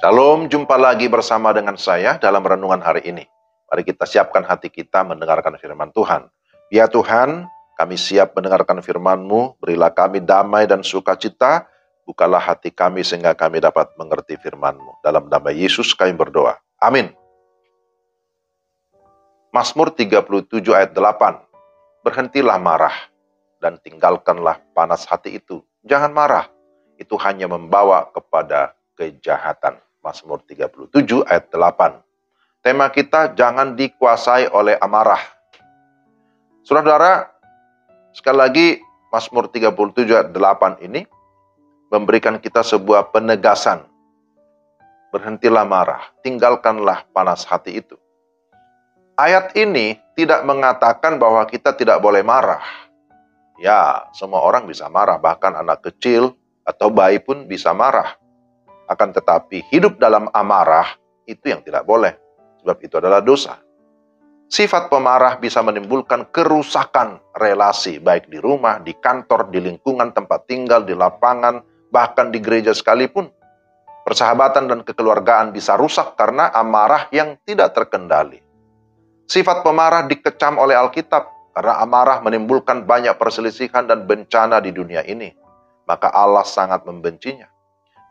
Shalom, jumpa lagi bersama dengan saya dalam renungan hari ini. Mari kita siapkan hati kita mendengarkan firman Tuhan. Ya Tuhan, kami siap mendengarkan firman-Mu, berilah kami damai dan sukacita, bukalah hati kami sehingga kami dapat mengerti firman-Mu. Dalam nama Yesus kami berdoa. Amin. Mazmur 37 ayat 8. Berhentilah marah dan tinggalkanlah panas hati itu. Jangan marah, itu hanya membawa kepada kejahatan. Mazmur 37 ayat 8. Tema kita, jangan dikuasai oleh amarah. Saudara, sekali lagi Mazmur 37 ayat 8 ini memberikan kita sebuah penegasan. Berhentilah marah, tinggalkanlah panas hati itu. Ayat ini tidak mengatakan bahwa kita tidak boleh marah. Ya, semua orang bisa marah, bahkan anak kecil atau bayi pun bisa marah. Akan tetapi hidup dalam amarah itu yang tidak boleh, sebab itu adalah dosa. Sifat pemarah bisa menimbulkan kerusakan relasi, baik di rumah, di kantor, di lingkungan tempat tinggal, di lapangan, bahkan di gereja sekalipun. Persahabatan dan kekeluargaan bisa rusak karena amarah yang tidak terkendali. Sifat pemarah dikecam oleh Alkitab karena amarah menimbulkan banyak perselisihan dan bencana di dunia ini. Maka Allah sangat membencinya.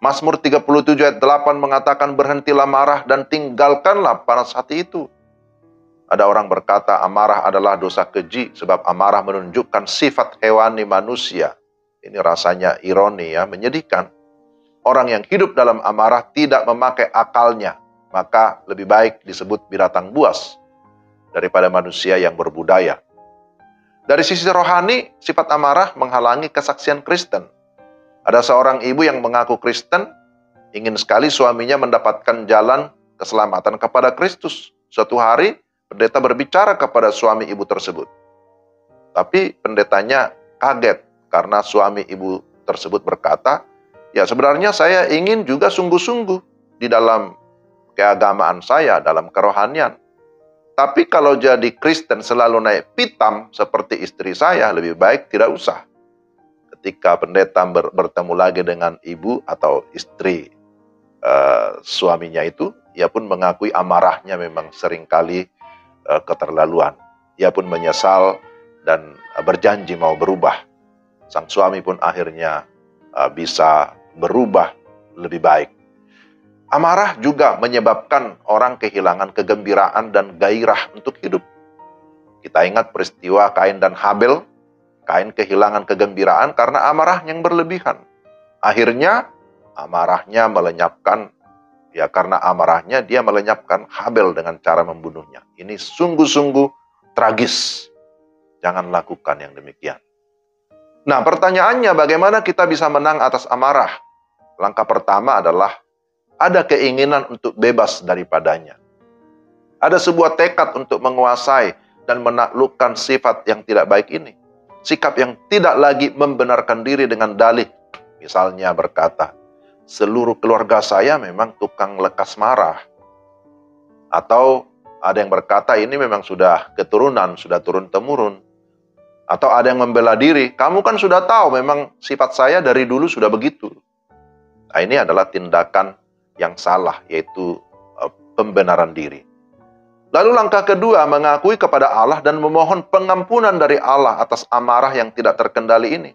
Mazmur 37 ayat 8 mengatakan berhentilah marah dan tinggalkanlah panas hati itu. Ada orang berkata amarah adalah dosa keji sebab amarah menunjukkan sifat hewani manusia. Ini rasanya ironi ya, menyedihkan. Orang yang hidup dalam amarah tidak memakai akalnya, maka lebih baik disebut binatang buas daripada manusia yang berbudaya. Dari sisi rohani, sifat amarah menghalangi kesaksian Kristen. Ada seorang ibu yang mengaku Kristen, ingin sekali suaminya mendapatkan jalan keselamatan kepada Kristus. Suatu hari, pendeta berbicara kepada suami ibu tersebut. Tapi pendetanya kaget karena suami ibu tersebut berkata, ya sebenarnya saya ingin juga sungguh-sungguh di dalam keagamaan saya, dalam kerohanian. Tapi kalau jadi Kristen selalu naik pitam seperti istri saya, lebih baik tidak usah. Ketika pendeta bertemu lagi dengan ibu atau istri suaminya itu, ia pun mengakui amarahnya memang seringkali keterlaluan. Ia pun menyesal dan berjanji mau berubah. Sang suami pun akhirnya bisa berubah lebih baik. Amarah juga menyebabkan orang kehilangan kegembiraan dan gairah untuk hidup. Kita ingat peristiwa Kain dan Habel. Kain kehilangan kegembiraan karena amarah yang berlebihan. Akhirnya amarahnya melenyapkan, ya karena amarahnya dia melenyapkan Habel dengan cara membunuhnya. Ini sungguh-sungguh tragis. Jangan lakukan yang demikian. Nah, pertanyaannya bagaimana kita bisa menang atas amarah? Langkah pertama adalah ada keinginan untuk bebas daripadanya. Ada sebuah tekad untuk menguasai dan menaklukkan sifat yang tidak baik ini. Sikap yang tidak lagi membenarkan diri dengan dalih. Misalnya berkata, seluruh keluarga saya memang tukang lekas marah. Atau ada yang berkata ini memang sudah keturunan, sudah turun-temurun. Atau ada yang membela diri, kamu kan sudah tahu memang sifat saya dari dulu sudah begitu. Nah, ini adalah tindakan yang salah, yaitu pembenaran diri. Lalu langkah kedua, mengakui kepada Allah dan memohon pengampunan dari Allah atas amarah yang tidak terkendali ini.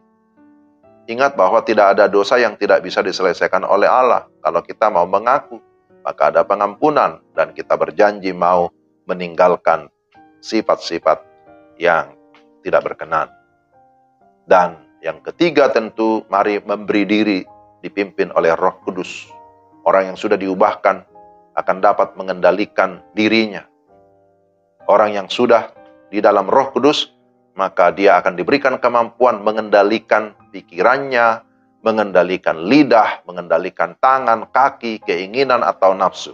Ingat bahwa tidak ada dosa yang tidak bisa diselesaikan oleh Allah. Kalau kita mau mengaku, maka ada pengampunan dan kita berjanji mau meninggalkan sifat-sifat yang tidak berkenan. Dan yang ketiga tentu, mari memberi diri dipimpin oleh Roh Kudus. Orang yang sudah diubahkan akan dapat mengendalikan dirinya. Orang yang sudah di dalam Roh Kudus, maka dia akan diberikan kemampuan mengendalikan pikirannya, mengendalikan lidah, mengendalikan tangan, kaki, keinginan atau nafsu.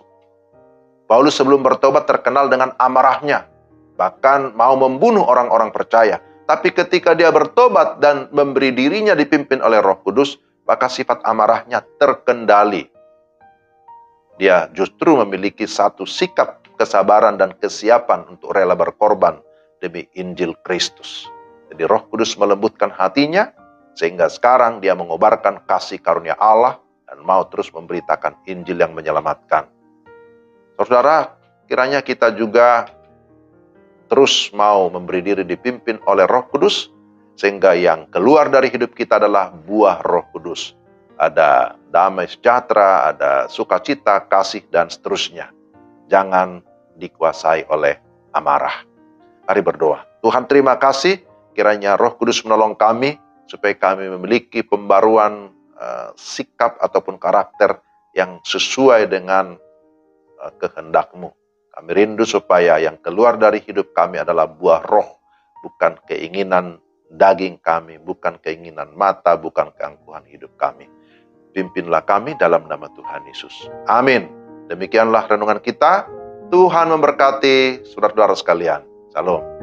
Paulus sebelum bertobat terkenal dengan amarahnya, bahkan mau membunuh orang-orang percaya. Tapi ketika dia bertobat dan memberi dirinya dipimpin oleh Roh Kudus, maka sifat amarahnya terkendali. Dia justru memiliki satu sikap kesabaran dan kesiapan untuk rela berkorban demi Injil Kristus. Jadi Roh Kudus melembutkan hatinya, sehingga sekarang dia mengobarkan kasih karunia Allah dan mau terus memberitakan Injil yang menyelamatkan. Saudara, kiranya kita juga terus mau memberi diri dipimpin oleh Roh Kudus, sehingga yang keluar dari hidup kita adalah buah Roh Kudus. Ada damai sejahtera, ada sukacita, kasih, dan seterusnya. Jangan dikuasai oleh amarah. Mari berdoa. Tuhan, terima kasih, kiranya Roh Kudus menolong kami, supaya kami memiliki pembaruan sikap ataupun karakter yang sesuai dengan kehendak-Mu. Kami rindu supaya yang keluar dari hidup kami adalah buah roh, bukan keinginan daging kami, bukan keinginan mata, bukan keangkuhan hidup kami. Pimpinlah kami dalam nama Tuhan Yesus. Amin. Demikianlah renungan kita. Tuhan memberkati saudara-saudara sekalian. Shalom.